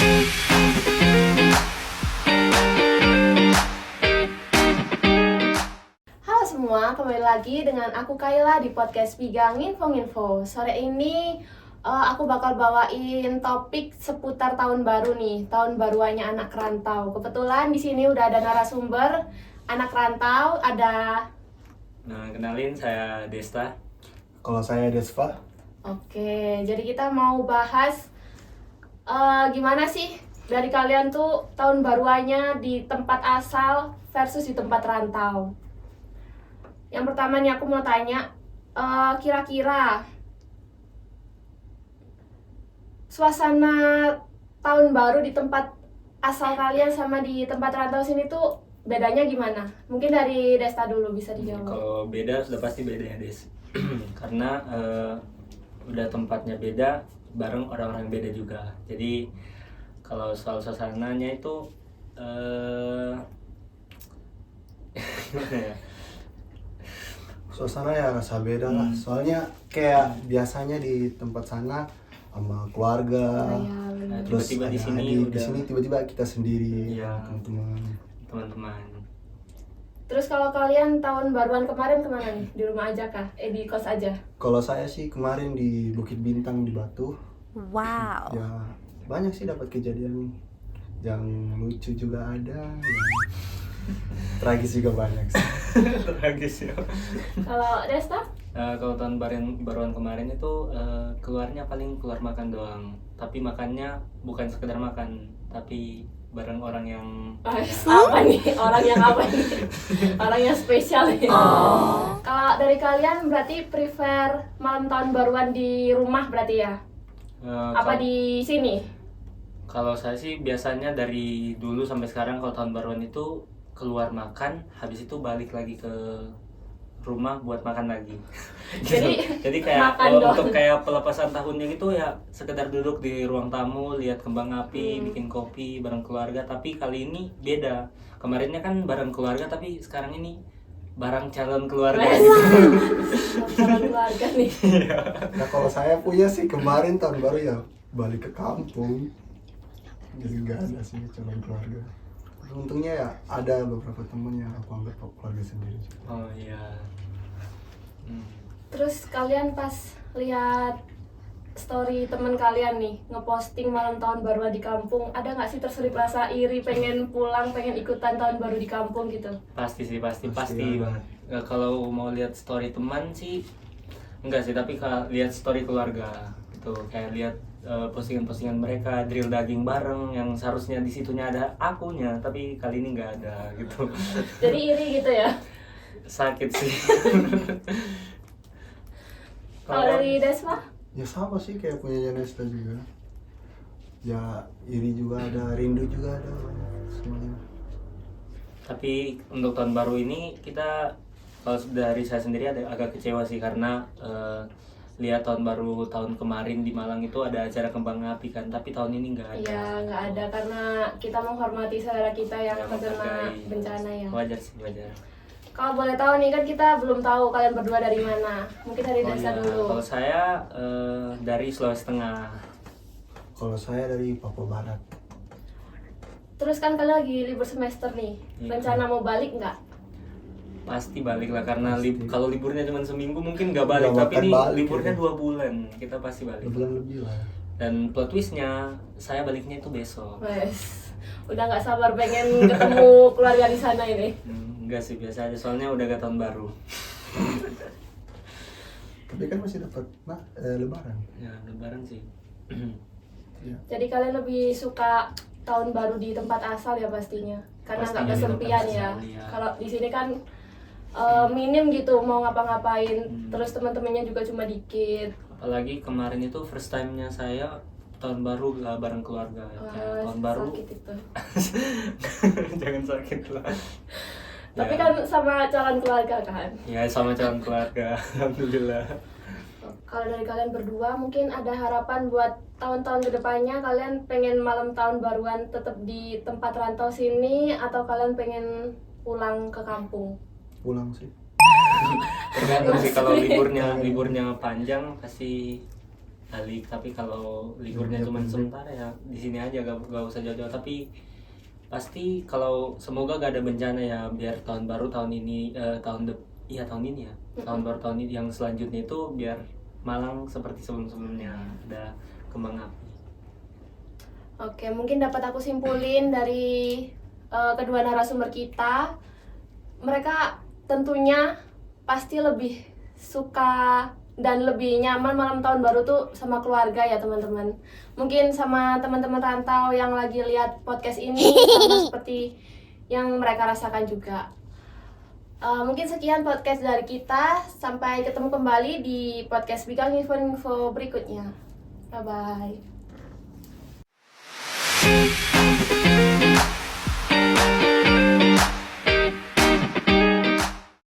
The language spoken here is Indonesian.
Halo semua, kembali lagi dengan aku Kayla di podcast Pigang Info. Sore ini aku bakal bawain topik seputar tahun baru nih, tahun baruannya anak rantau. Kebetulan di sini udah ada narasumber anak rantau, ada. Nah, kenalin, saya Desta. Kalau saya Desva. Oke, jadi kita mau bahas gimana sih dari kalian tuh tahun baruannya di tempat asal versus di tempat rantau. Yang pertama nih aku mau tanya, kira-kira suasana tahun baru di tempat asal kalian sama di tempat rantau sini tuh bedanya gimana? Mungkin dari Desta dulu bisa dijawab. Kalau beda, sudah pasti beda ya, Des. Karena udah tempatnya beda, bareng orang-orang beda juga. Jadi kalau soal suasananya itu gimana ya? Suasana ya rasa beda lah. Soalnya kayak biasanya di tempat sana sama keluarga. Iya, Terus Tiba-tiba di sini di udah sini tiba-tiba kita sendiri, Iya. teman-teman. Terus kalau kalian tahun baruan kemarin kemana nih? Di rumah aja kah? Di kos aja? Kalau saya sih kemarin di Bukit Bintang di Batu. Wow. Ya banyak sih dapat kejadian yang lucu juga ada, yang tragis juga banyak sih. tragis ya. Kalau Desta? Kalau tahun baruan kemarin itu keluarnya paling keluar makan doang. Tapi makannya bukan sekedar makan, tapi bareng orang yang Apa nih? Orang yang apa nih? Orang yang spesial nih. Kalau dari kalian berarti prefer malam tahun baruan di rumah berarti ya? Apa di sini? Kalau saya sih biasanya dari dulu sampai sekarang kalau tahun baruan itu keluar makan, habis itu balik lagi ke rumah buat makan lagi. Jadi kayak makan doang. untuk kayak pelepasan tahunnya gitu ya, sekedar duduk di ruang tamu, lihat kembang api, bikin kopi bareng keluarga. Tapi kali ini beda. Kemarinnya kan bareng keluarga, tapi sekarang ini bareng calon keluarga. Calon keluarga nih. Nah kalau saya punya sih kemarin tahun baru ya balik ke kampung. Jadi nggak ada sih calon keluarga. Untungnya ya ada beberapa temen yang aku anggap keluarga sendiri. Oh iya. Terus kalian pas lihat story teman kalian nih ngeposting malam tahun baru di kampung, ada nggak sih terselip rasa iri, pengen pulang, pengen ikutan tahun baru di kampung gitu? Pasti sih, pasti ya. banget. Kalau mau lihat story teman sih enggak sih, tapi kalau lihat story keluarga gitu, kayak lihat postingan-postingan mereka drill daging bareng yang seharusnya di situnya ada akunya, tapi kali ini nggak ada gitu. Jadi iri gitu ya? Sakit sih. Kalau dari Desma? Ya sama sih kayak punya Nesta juga. Ya iri juga ada, rindu juga ada, semuanya. Tapi untuk tahun baru ini kita, kalau dari saya sendiri ada agak kecewa sih, karena lihat tahun baru tahun kemarin di Malang itu ada acara kembang api kan, tapi tahun ini nggak ada. Iya, nggak ada karena kita menghormati saudara kita yang Ya, terkena menghargai. bencana ya. Wajar sih, wajar. Kalau boleh tahu nih kan kita belum tahu kalian berdua dari mana. Mungkin dari Desa iya. dulu. Kalau saya dari Sulawesi Tengah. Kalau saya dari Papua Barat. Terus kan kalian lagi libur semester nih. Iya. Rencana mau balik nggak? Pasti balik lah, karena Pasti. kalau liburnya cuma seminggu mungkin nggak balik, Nggak tapi akan ini balik, liburnya ya. 2 bulan, kita pasti balik. Bulan lebih lah. Dan plot twistnya, saya baliknya itu besok. Wes, udah nggak sabar pengen ketemu keluarga di sana ini. Enggak sih, biasa aja, soalnya udah gak tahun baru. Tapi kan masih dapat Lebaran. Ya, lebaran sih. Ya. Jadi kalian lebih suka tahun baru di tempat asal ya pastinya, karena nggak Pastinya di kesepian tempat ya. asal, iya. Kalau di sini kan minim gitu mau ngapa-ngapain, terus teman-temannya juga cuma dikit. Apalagi kemarin itu first time-nya saya tahun baru gak bareng keluarga. Wah, Tahun baru sakit itu. jangan sakit lah. Tapi Ya. kan sama calon keluarga kan. Ya, sama calon keluarga. Alhamdulillah. Kalau dari kalian berdua mungkin ada harapan buat tahun-tahun kedepannya, kalian pengen malam tahun baruan tetap di tempat rantau sini atau kalian pengen pulang ke kampung? Pulang sih. Tergantung sih, kalau liburnya panjang pasti balik. Tapi kalau liburnya cuma sebentar ya di sini aja, gak usah jauh-jauh. Tapi pasti kalau semoga gak ada bencana ya, biar tahun baru tahun ini tahun ini ya, tahun baru tahun ini yang selanjutnya itu biar Malang seperti sebelum-sebelumnya, ada kembang api. Oke, mungkin dapat aku simpulin dari kedua narasumber kita, mereka tentunya pasti lebih suka dan lebih nyaman malam tahun baru tuh sama keluarga ya teman-teman. Mungkin sama teman-teman rantau yang lagi lihat podcast ini sama seperti yang mereka rasakan juga. Mungkin sekian podcast dari kita. Sampai ketemu kembali di podcast Bigang Info berikutnya. Bye-bye.